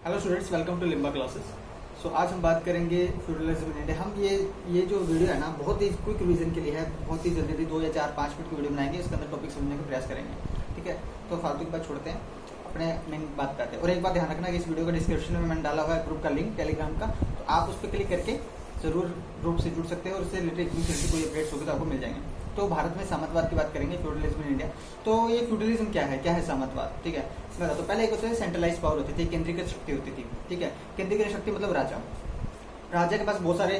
Hello students, welcome to लिम्बा classes. So आज हम बात करेंगे फ्यूडलिज्म इन इंडिया। हम ये जो वीडियो है ना, बहुत ही क्विक रिवीजन के लिए है। बहुत ही जल्दी 2 या 4-5 मिनट की वीडियो बनाएंगे, इसके अंदर टॉपिक समझने का प्रयास करेंगे। ठीक है, तो फालतू की बात छोड़ते हैं, अपने मेन बात करते हैं। और एक बात ध्यान रखना कि इस वीडियो का डिस्क्रिप्शन में मैंने डाला हुआ है ग्रुप का लिंक टेलीग्राम का, तो आप उस पर क्लिक करके जरूर ग्रुप से जुड़ सकते हैं और उससे रिलेटेड कोई अपडेट्स होगी तो आपको मिल जाएंगे। तो भारत में सामंतवाद की बात करेंगे, फ्यूडलिज्म इन इंडिया। तो ये फ्यूडलिज्म क्या है सामंतवाद। ठीक है, तो पहले एक होता है सेंट्रलाइज पावर होती थी, केंद्रीकृत शक्ति होती थी। ठीक है, केंद्रीकृत शक्ति मतलब राजा के पास बहुत सारे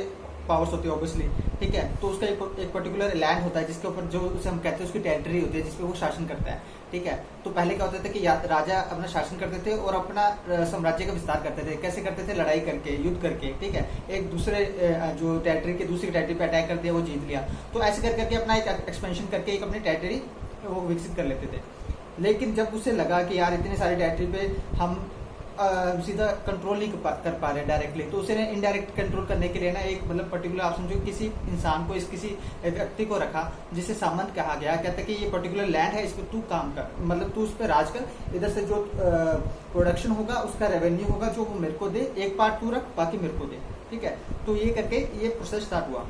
पावर्स होती है ऑब्वियसली। ठीक है, तो उसका एक पर्टिकुलर लैंड होता है जिसके ऊपर जो उसे हम कहते हैं उसकी टेरिटरी होती है जिसपे वो शासन करता है। ठीक है, तो पहले क्या होता था कि राजा अपना शासन करते थे और अपना साम्राज्य का विस्तार करते थे। कैसे करते थे? लड़ाई करके, युद्ध करके। ठीक है, एक दूसरे जो टेरिटरी के दूसरी टेरिटरी पे अटैक कर दिया, वो जीत लिया। तो ऐसे करके अपना एक एक्सपेंशन करके एक अपनी टेरिटरी वो विकसित कर लेते थे। लेकिन जब उसे लगा कि यार इतनी सारी टेरिटरी पे हम सीधा कंट्रोल नहीं कर पा रहे डायरेक्टली, तो उसे इनडायरेक्ट कंट्रोल करने के लिए ना एक मतलब पर्टिकुलर आप समझो किसी इंसान को, किसी व्यक्ति को रखा जिसे सामंत कहा गया। कहता कि ये पर्टिकुलर लैंड है, इस पर तू काम कर, मतलब तू उस पर राज कर। इधर से जो प्रोडक्शन होगा, उसका रेवेन्यू होगा, जो वो मेरे को दे, एक पार्ट तू रख, बाकी मेरे को दे। ठीक है, तो ये करके ये प्रोसेस स्टार्ट हुआ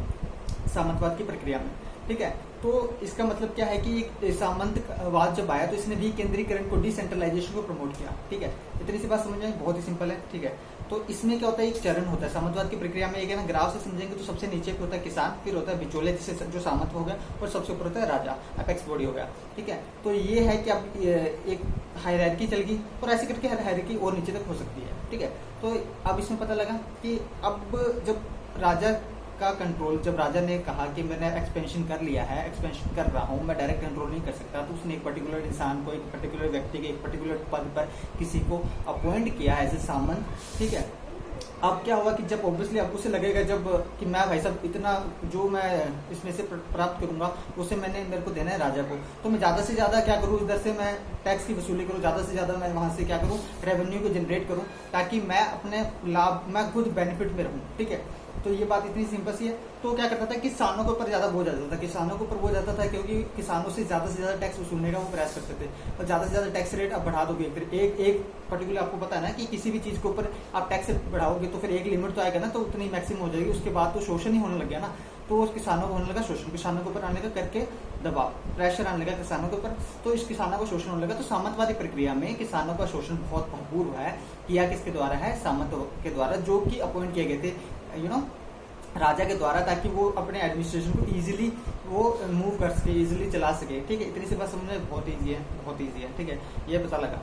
सामंतवाद की प्रक्रिया में। ठीक है, तो इसका मतलब क्या है कि सामंतवाद जब आया तो इसने विकेंद्रीकरण को, डिसेंट्रलाइजेशन को प्रमोट किया। ठीक है, इतनी सी बात समझ में बहुत ही सिंपल है। ठीक है, तो इसमें क्या होता है, एक चरण होता है सामंतवाद की प्रक्रिया में। एक है ना, ग्राफ से समझेंगे तो सबसे नीचे पे होता है किसान, फिर होता है बिचौले जिससे जो सामंत हो गया, और सबसे ऊपर होता है राजा, अपेक्स बॉडी हो गया। ठीक है, तो ये है कि अब एक हायरार्की चल गई और ऐसे करके हायरार्की और नीचे तक हो सकती है। ठीक है, तो अब इसमें पता लगा कि अब जब राजा का कंट्रोल, जब राजा ने कहा कि मैंने एक्सपेंशन कर लिया है, एक्सपेंशन कर रहा हूँ, मैं डायरेक्ट कंट्रोल नहीं कर सकता, तो उसने एक पर्टिकुलर इंसान को, एक पर्टिकुलर व्यक्ति के, एक पर्टिकुलर पद पर किसी को अपॉइंट किया एज ए सामंत। ठीक है, अब क्या हुआ कि जब ऑब्वियसली अब उसे लगेगा जब कि मैं भाई साहब इतना जो मैं इसमें से प्राप्त करूंगा उसे मेरे को देना है राजा को, तो मैं ज्यादा से ज्यादा क्या करूं, इधर से मैं टैक्स की वसूली करूं, ज्यादा से ज्यादा मैं वहां से क्या करूं, रेवेन्यू को जनरेट करूं, ताकि मैं अपने लाभ, मैं खुद बेनिफिट में रहूं। ठीक है, तो ये बात इतनी सिंपल सी है। तो क्या करता था, किसानों के ऊपर ज्यादा बोझ आता था, किसानों के ऊपर बोझ आता था, क्योंकि किसानों से ज्यादा टैक्स वसूलने का वो प्रयास करते थे। और ज्यादा से ज्यादा टैक्स रेट आप बढ़ा दोगे, फिर एक पर्टिकुलर आपको पता है ना कि किसी भी चीज के ऊपर आप टैक्स बढ़ाओगे तो फिर एक लिमिट तो आएगा ना, तो उतनी मैक्सिमम हो जाएगी। उसके बाद तो शोषण ही होने लग गया ना, तो किसानों को होने लगा शोषण, किसानों के ऊपर आने लगा करके दबाव, प्रेशर आने लगा किसानों के ऊपर, तो इस किसानों को शोषण होने लगा। तो सामंतवादी प्रक्रिया में किसानों का शोषण बहुत भरपूर हुआ है। किया किसके द्वारा है? सामंत के द्वारा, जो कि अपॉइंट किए गए थे राजा के द्वारा, ताकि वो अपने एडमिनिस्ट्रेशन को इजीली वो मूव कर सके, इजीली चला सके। ठीक है, इतनी सी बात समझना बहुत ईजी है, बहुत ईजी है। ठीक है, ये पता लगा।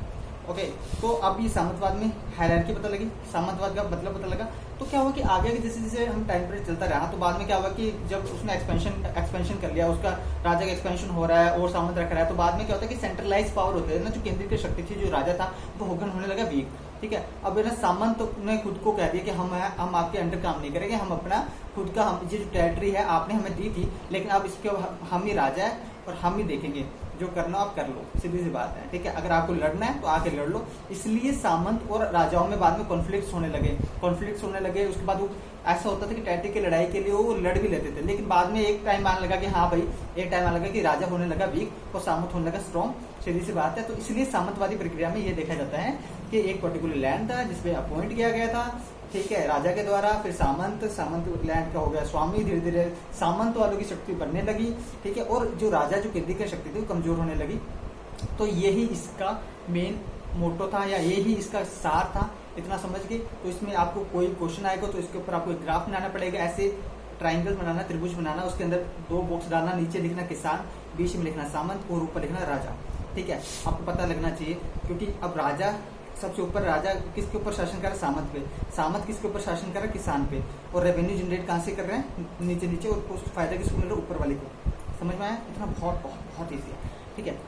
ओके, तो अब ये सामंतवाद में हायरार्की पता लगी, सामंतवाद का मतलब पता लगा। तो क्या हुआ कि आगे के जैसे जैसे हम टाइम पीरियड चलता रहा, तो बाद में क्या हुआ कि जब उसने एक्सपेंशन कर लिया, उसका राजा का एक्सपेंशन हो रहा है और सामंत रख रहा है, तो बाद में क्या होता है कि सेंट्रलाइज पावर होते हैं ना, जो केंद्रीय शक्ति थी, जो राजा था वो होने लगा वीक। ठीक है, अब ना सामंत ने खुद को कह दिया कि हम आपके अंडर काम नहीं करेंगे, हम अपना खुद का, हम ये जो टेरिटरी है आपने हमें दी थी, लेकिन अब इसके हम ही राजा है और हम ही देखेंगे, जो करना आप कर लो, सीधी सी बात है। ठीक है, अगर आपको लड़ना है तो आके लड़ लो। इसलिए सामंत और राजाओं में बाद में कॉन्फ्लिक्ट्स होने लगे। उसके बाद वो ऐसा होता था कि टेरिटरी की लड़ाई के लिए वो लड़ भी लेते थे, लेकिन बाद में एक टाइम आने लगा कि हाँ भाई, एक टाइम आने लगा कि राजा होने लगा वीक और सामंत होने लगा स्ट्रॉन्ग, सीधी सी बात है। तो इसलिए सामंतवादी प्रक्रिया में ये देखा जाता है कि एक पर्टिकुलर लैंड था जिसपे अपॉइंट किया गया था, ठीक है, राजा के द्वारा, फिर सामंत लैंड का हो गया स्वामी, धीरे धीरे सामंत वालों की शक्ति बढ़ने लगी। ठीक है, और जो राजा जो केंद्रीय शक्ति थी वो कमजोर होने लगी। तो यही इसका मेन मोटो था, या यही इसका सार था, इतना समझ के। तो इसमें आपको कोई क्वेश्चन आएगा तो इसके ऊपर आपको एक ग्राफ बनाना पड़ेगा, ऐसे ट्राइंगल बनाना, त्रिभुज बनाना, उसके अंदर 2 बॉक्स डालना, नीचे लिखना किसान, बीच में लिखना सामंत और ऊपर लिखना राजा। ठीक है, आपको पता लगना चाहिए, क्योंकि अब राजा सबसे ऊपर, राजा किसके ऊपर शासन कर रहा है? सामंत पे। सामंत किसके ऊपर शासन कर रहा है? किसान पे। और रेवेन्यू जनरेट कहाँ से कर रहे हैं? नीचे, और उसका फायदा किसको मिल रहा है? ऊपर वाले को। समझ में आया? इतना बहुत ईजी है। ठीक है,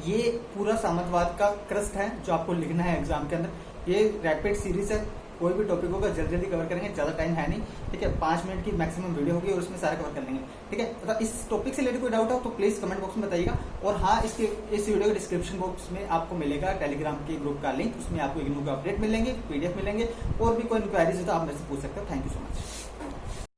ये पूरा सामंतवाद का क्रस्ट है जो आपको लिखना है एग्जाम के अंदर। ये रैपिड सीरीज है, कोई भी टॉपिक होगा जल्दी कवर करेंगे, ज्यादा टाइम है नहीं। ठीक है, 5 मिनट की मैक्सिमम वीडियो होगी और उसमें सारा कवर कर लेंगे। ठीक है, तो इस टॉपिक से रिलेटेड कोई डाउट हो तो प्लीज कमेंट बॉक्स में बताइएगा। और हाँ, इस वीडियो के डिस्क्रिप्शन बॉक्स में आपको मिलेगा टेलीग्राम के ग्रुप का लिंक, उसमें आपको इग्नू का अपडेट मिलेंगे, PDF मिलेंगे, और भी कोई इंक्वायरीज हो तो आप मेरे से पूछ सकते हो। Thank you so much.